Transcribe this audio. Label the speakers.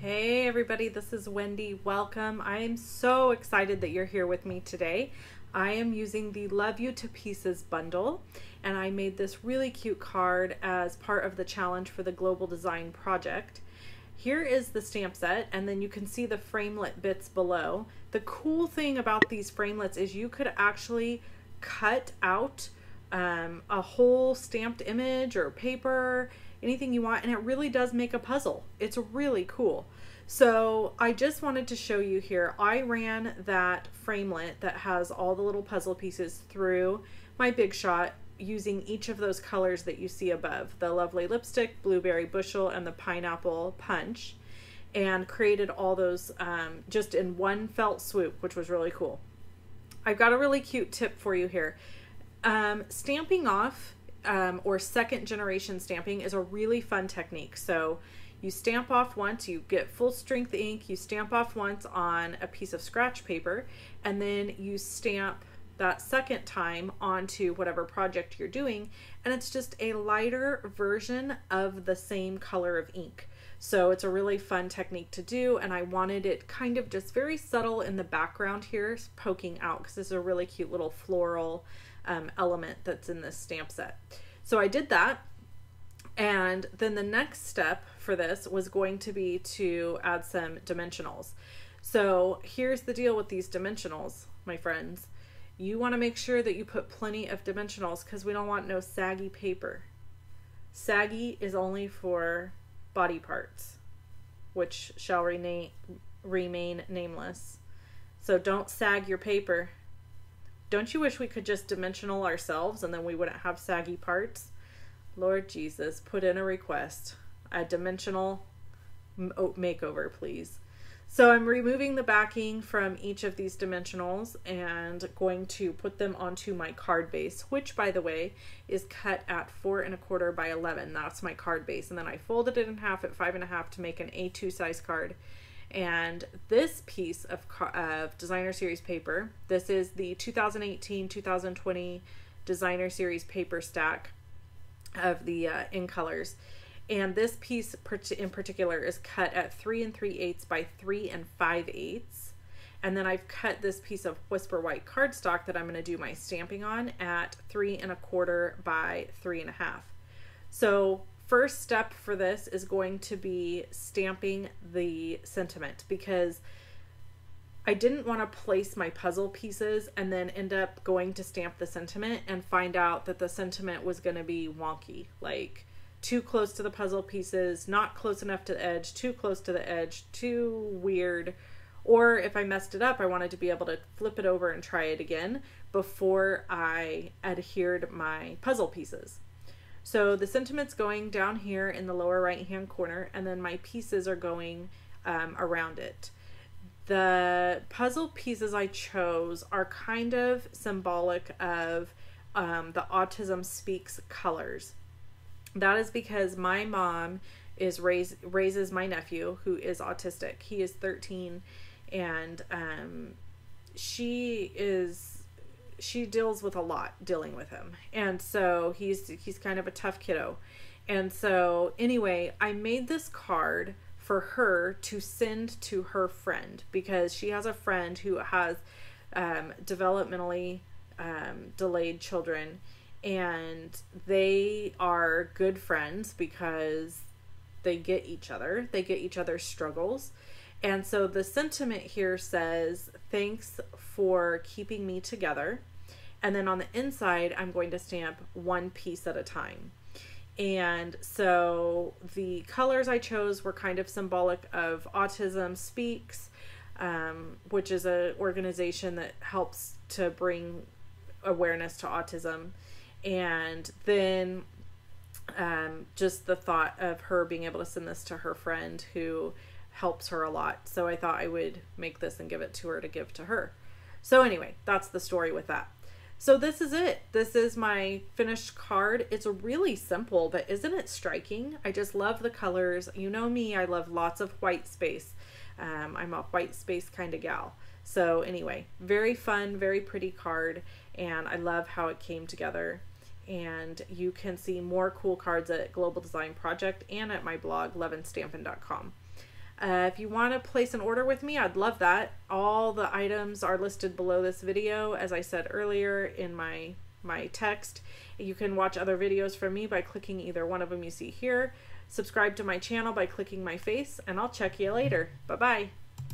Speaker 1: Hey everybody, this is Wendy. Welcome. I am so excited that you're here with me today. I am using the Love You to Pieces bundle, and I made this really cute card as part of the challenge for the Global Design Project. Here is the stamp set, and then you can see the framelit bits below. The cool thing about these framelits is you could actually cut out a whole stamped image or paper, anything you want, and it really does make a puzzle. It's really cool. So I just wanted to show you here, I ran that framelit that has all the little puzzle pieces through my Big Shot using each of those colors that you see above, the lovely lipstick, blueberry bushel, and the pineapple punch, and created all those just in one felt swoop, which was really cool. I've got a really cute tip for you here. Stamping off or second generation stamping is a really fun technique. So you stamp off once, you get full strength ink, you stamp off once on a piece of scratch paper, and then you stamp that second time onto whatever project you're doing, and it's just a lighter version of the same color of ink. So it's a really fun technique to do, and I wanted it kind of just very subtle in the background here, poking out, because this is a really cute little floral element that's in this stamp set. So I did that, and then the next step for this was going to be to add some dimensionals. So here's the deal with these dimensionals, my friends. You want to make sure that you put plenty of dimensionals because we don't want no saggy paper. Saggy is only for body parts, which shall remain nameless. So don't sag your paper. Don't you wish we could just dimensional ourselves and then we wouldn't have saggy parts? Lord Jesus, put in a request. A dimensional makeover, please. So I'm removing the backing from each of these dimensionals and going to put them onto my card base, which, by the way, is cut at 4 1/4 by 11. That's my card base. And then I folded it in half at 5 1/2 to make an A2 size card. And this piece of Designer Series paper, this is the 2018-2020 Designer Series paper stack of the in colors. And this piece in particular is cut at 3 3/8 by 3 5/8. And then I've cut this piece of Whisper White cardstock that I'm going to do my stamping on at 3 1/4 by 3 1/2. So first step for this is going to be stamping the sentiment, because I didn't want to place my puzzle pieces and then end up going to stamp the sentiment and find out that the sentiment was going to be wonky, like too close to the puzzle pieces, not close enough to the edge, too close to the edge, too weird. Or if I messed it up, I wanted to be able to flip it over and try it again before I adhered my puzzle pieces. So the sentiment's going down here in the lower right hand corner, and then my pieces are going around it. The puzzle pieces I chose are kind of symbolic of the Autism Speaks colors. That is because my mom is raises my nephew, who is autistic. He is 13, and she deals with a lot dealing with him, and so he's kind of a tough kiddo. And so anyway, I made this card for her to send to her friend, because she has a friend who has developmentally delayed children, and they are good friends because they get each other's struggles. And so the sentiment here says, thanks for keeping me together. And then on the inside, I'm going to stamp one piece at a time. And so the colors I chose were kind of symbolic of Autism Speaks, which is an organization that helps to bring awareness to autism. And then just the thought of her being able to send this to her friend who helps her a lot. So I thought I would make this and give it to her to give to her. So anyway, that's the story with that. So this is it. This is my finished card. It's really simple, but isn't it striking? I just love the colors. You know me, I love lots of white space. I'm a white space kind of gal. So anyway, very fun, very pretty card, and I love how it came together. And you can see more cool cards at Global Design Project and at my blog, loveandstampin.com. If you want to place an order with me, I'd love that. All the items are listed below this video, as I said earlier in my text. You can watch other videos from me by clicking either one of them you see here. Subscribe to my channel by clicking my face, and I'll check you later. Bye-bye.